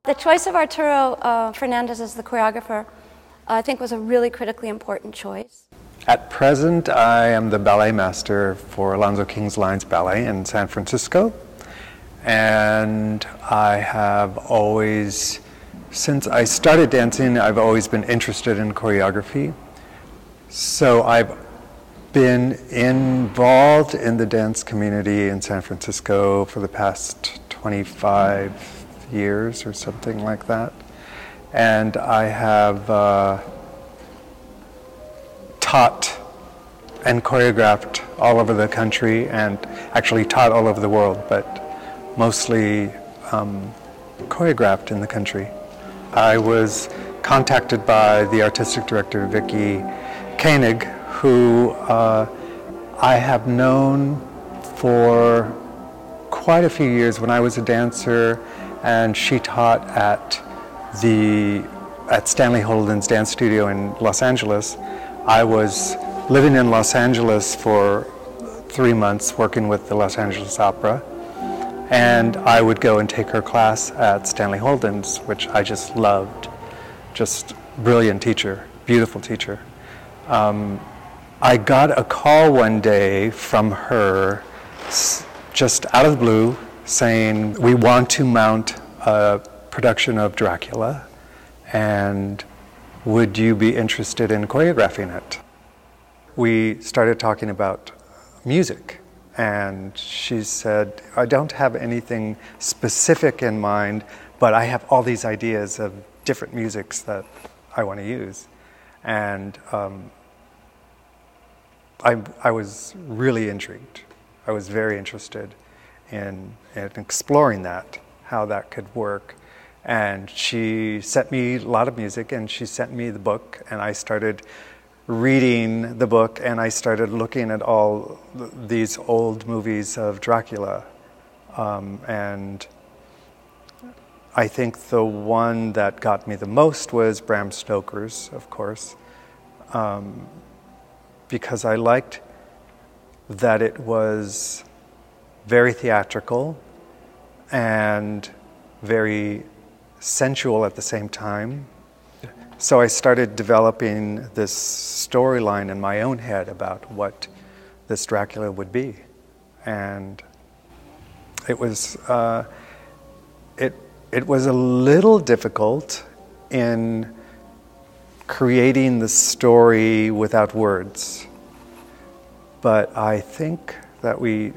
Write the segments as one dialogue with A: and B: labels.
A: The choice of Arturo Fernandez as the choreographer, I think, was a really critically important choice.
B: At present, I am the ballet master for Alonzo King's Lines Ballet in San Francisco. And I have always, since I started dancing, I've always been interested in choreography. So I've been involved in the dance community in San Francisco for the past 25 years or something like that. And I have taught and choreographed all over the country, and actually taught all over the world, but mostly choreographed in the country. I was contacted by the artistic director, Vicky Koenig, who I have known for quite a few years when I was a dancer, and she taught at Stanley Holden's dance studio in Los Angeles. I was living in Los Angeles for 3 months working with the Los Angeles Opera, and I would go and take her class at Stanley Holden's, which I just loved. Just brilliant teacher, beautiful teacher. I got a call one day from her, just out of the blue, saying, we want to mount a production of Dracula, and would you be interested in choreographing it? We started talking about music, and she said, I don't have anything specific in mind, but I have all these ideas of different musics that I want to use. And I was really intrigued. I was very interested in exploring that, how that could work. And she sent me a lot of music, and she sent me the book, and I started reading the book, and I started looking at all these old movies of Dracula. And I think the one that got me the most was Bram Stoker's, of course, because I liked that it was very theatrical and very sensual at the same time. So I started developing this storyline in my own head about what this Dracula would be. And it was it was a little difficult in creating the story without words. But I think that we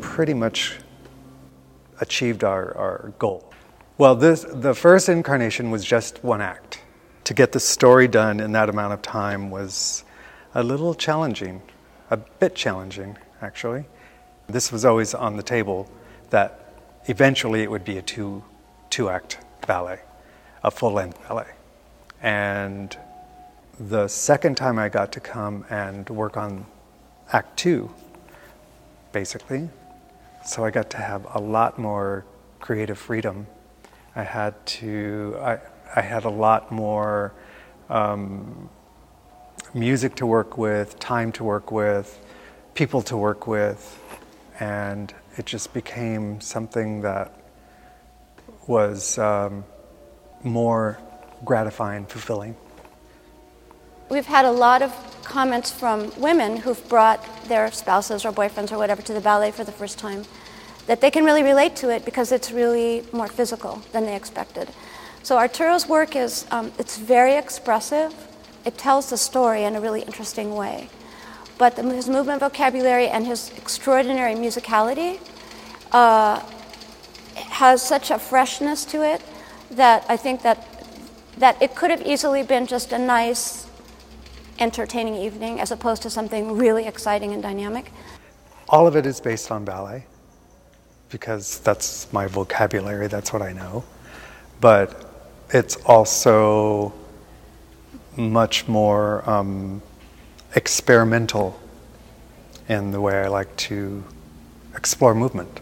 B: pretty much achieved our goal. Well, the first incarnation was just one act. To get the story done in that amount of time was a little challenging, a bit challenging, actually. This was always on the table, that eventually it would be a two-act ballet, a full-length ballet. And the second time I got to come and work on Act 2, basically, so I got to have a lot more creative freedom. I had a lot more music to work with, time to work with, people to work with, and it just became something that was more gratifying, fulfilling.
A: We've had a lot of comments from women who've brought their spouses or boyfriends or whatever to the ballet for the first time, that they can really relate to it because it's really more physical than they expected. So Arturo's work is, it's very expressive. It tells the story in a really interesting way. But his movement vocabulary and his extraordinary musicality has such a freshness to it that I think that it could have easily been just a nice, entertaining evening as opposed to something really exciting and dynamic.
B: All of it is based on ballet because that's my vocabulary, that's what I know. But it's also much more experimental in the way I like to explore movement.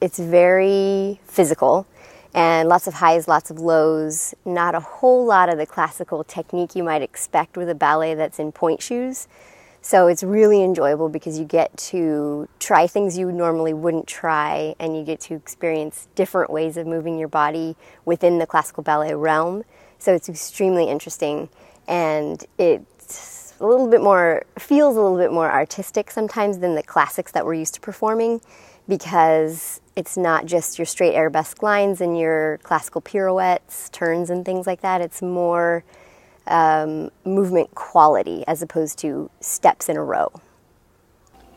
C: It's very physical and lots of highs, lots of lows, not a whole lot of the classical technique you might expect with a ballet that's in point shoes. So it's really enjoyable because you get to try things you normally wouldn't try, and you get to experience different ways of moving your body within the classical ballet realm. So it's extremely interesting, and it's a little bit more, feels a little bit more artistic sometimes than the classics that we're used to performing, because it's not just your straight arabesque lines and your classical pirouettes, turns and things like that. It's more movement quality as opposed to steps in a row.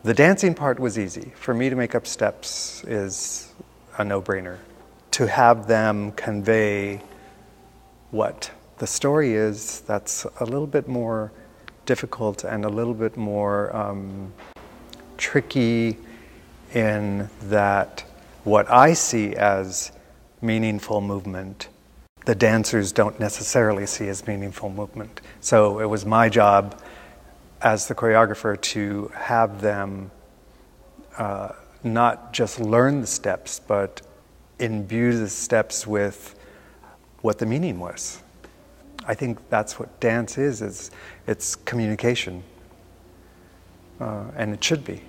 B: The dancing part was easy. For me to make up steps is a no-brainer. To have them convey what the story is, that's a little bit more difficult and a little bit more tricky, in that what I see as meaningful movement, the dancers don't necessarily see as meaningful movement. So it was my job as the choreographer to have them not just learn the steps, but imbue the steps with what the meaning was. I think that's what dance is it's communication, and it should be.